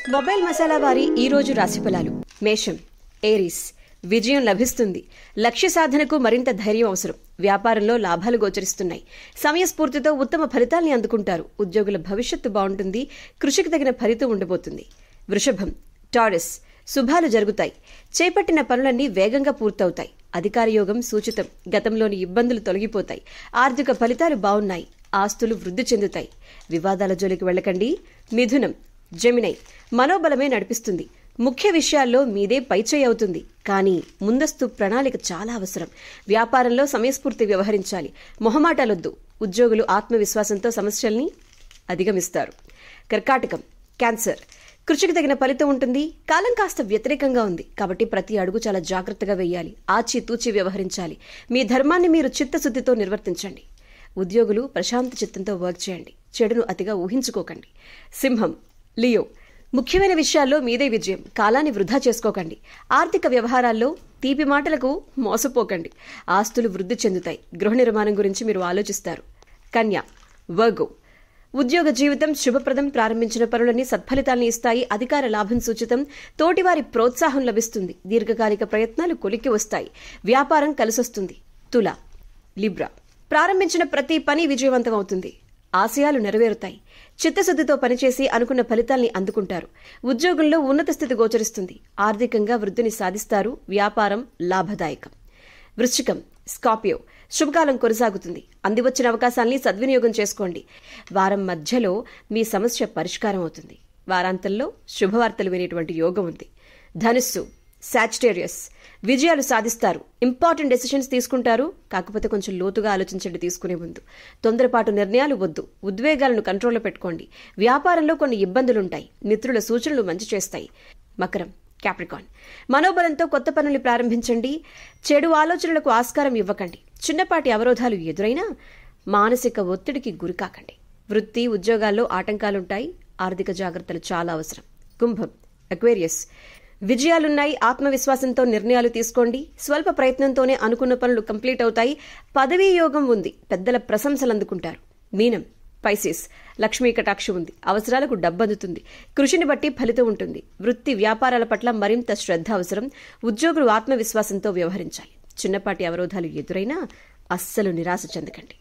Mobile masala వారి ఈ రోజు రాశి ఫలాలు. మేషం, ఏరీస్, విజయం లభిస్తుంది. లక్ష్య సాధనకు మరింత ధైర్యం అవసరం. వ్యాపారంలో లాభాలు గోచరిస్తున్నాయి. సమయస్ఫూర్తితో ఉత్తమ ఫలితాల్ని అందుకుంటారు. ఉద్యోగుల భవిష్యత్తు బాగుంటుంది. కృషికి తగిన ఫలితం ఉండబోతుంది. వృషభం, టారస్, శుభాలు జరుగుతాయి. చేపట్టిన పనులన్నీ వేగంగా పూర్తవుతాయి. అధికార యోగం సూచితం. గతంలోని ఇబ్బందులు తొలగిపోతాయి. ఆర్థిక ఫలితాలు బాగున్నాయి. ఆస్తులు వృద్ధి చెందుతాయి. వివాదాల జోలికి వెళ్లకండి. మిథునం, జెమినై, మనోబలమే నడిపిస్తుంది. ముఖ్య విషయాల్లో మీదే పైచేయి అవుతుంది. కానీ ముందస్తు ప్రణాళిక చాలా అవసరం. వ్యాపారంలో సమయస్ఫూర్తి వ్యవహరించాలి. మొహమాటాలొద్దు. ఉద్యోగులు ఆత్మవిశ్వాసంతో సమస్యల్ని అధిగమిస్తారు. కర్కాటకం, క్యాన్సర్, కృషికి తగిన ఫలితం ఉంటుంది. కాలం కాస్త వ్యతిరేకంగా ఉంది కాబట్టి ప్రతి అడుగు చాలా జాగ్రత్తగా వేయాలి. ఆచితూచి వ్యవహరించాలి. మీ ధర్మాన్ని మీరు చిత్తశుద్ధితో నిర్వర్తించండి. ఉద్యోగులు ప్రశాంత చిత్తంతో వర్క్ చేయండి. చెడును అతిగా ఊహించుకోకండి. సింహం, లియో, ముఖ్యమైన విషయాల్లో మీదే విజయం. కాలాన్ని వృధా చేసుకోకండి. ఆర్థిక వ్యవహారాల్లో తీపి మాటలకు మోసపోకండి. ఆస్తులు వృద్ధి చెందుతాయి. గృహ నిర్మాణం గురించి మీరు ఆలోచిస్తారు. కన్య, వర్గో, ఉద్యోగ జీవితం శుభప్రదం. ప్రారంభించిన పనులన్నీ సత్ఫలితాల్ని ఇస్తాయి. అధికార లాభం సూచితం. తోటివారి ప్రోత్సాహం లభిస్తుంది. దీర్ఘకాలిక ప్రయత్నాలు కొలిక్కి వస్తాయి. వ్యాపారం కలిసొస్తుంది. తుల, లిబ్రా, ప్రారంభించిన ప్రతి పని విజయవంతం అవుతుంది. ఆశయాలు నెరవేరుతాయి. చిత్తశుద్ధితో పనిచేసి అనుకున్న ఫలితాల్ని అందుకుంటారు. ఉద్యోగంలో ఉన్నత స్థితి గోచరిస్తుంది. ఆర్థికంగా వృద్ధిని సాధిస్తారు. వ్యాపారం లాభదాయకం. వృశ్చికం, స్కార్పియో, శుభకాలం కొనసాగుతుంది. అందివచ్చిన అవకాశాల్ని సద్వినియోగం చేసుకోండి. వారం మధ్యలో మీ సమస్య పరిష్కారం అవుతుంది. వారాంతంలో శుభవార్తలు వినేటువంటి యోగం ఉంది. ధనుస్సు, సాజిటేరియస్, విజయాలు సాధిస్తారు. ఇంపార్టెంట్ డెసిషన్స్ తీసుకుంటారు. కాకపోతే కొంచెం లోతుగా ఆలోచించండి తీసుకునే ముందు. తొందరపాటు నిర్ణయాలు వద్దు. ఉద్వేగాలను కంట్రోల్లో పెట్టుకోండి. వ్యాపారంలో కొన్ని ఇబ్బందులుంటాయి. మిత్రుల సూచనలు మంచి చేస్తాయి. మకరం, క్యాప్రికాన్, మనోబలంతో కొత్త పనులు ప్రారంభించండి. చెడు ఆలోచనలకు ఆస్కారం ఇవ్వకండి. చిన్నపాటి అవరోధాలు ఎదురైనా మానసిక ఒత్తిడికి గురికాకండి. వృత్తి ఉద్యోగాల్లో ఆటంకాలుంటాయి. ఆర్థిక జాగ్రత్తలు చాలా అవసరం. కుంభం, అక్వేరియస్, విజయాలున్నాయి. ఆత్మవిశ్వాసంతో నిర్ణయాలు తీసుకోండి. స్వల్ప ప్రయత్నంతోనే అనుకున్న పనులు కంప్లీట్ అవుతాయి. పదవీ యోగం ఉంది. పెద్దల ప్రశంసలు అందుకుంటారు. మీనం, పైసిస్, లక్ష్మీ కటాక్షం ఉంది. అవసరాలకు డబ్బందుతుంది. కృషిని బట్టి ఫలితం ఉంటుంది. వృత్తి వ్యాపారాల పట్ల మరింత శ్రద్ధ అవసరం. ఉద్యోగులు ఆత్మవిశ్వాసంతో వ్యవహరించాలి. చిన్నపాటి అవరోధాలు ఎదురైనా అస్సలు నిరాశ చెందకండి.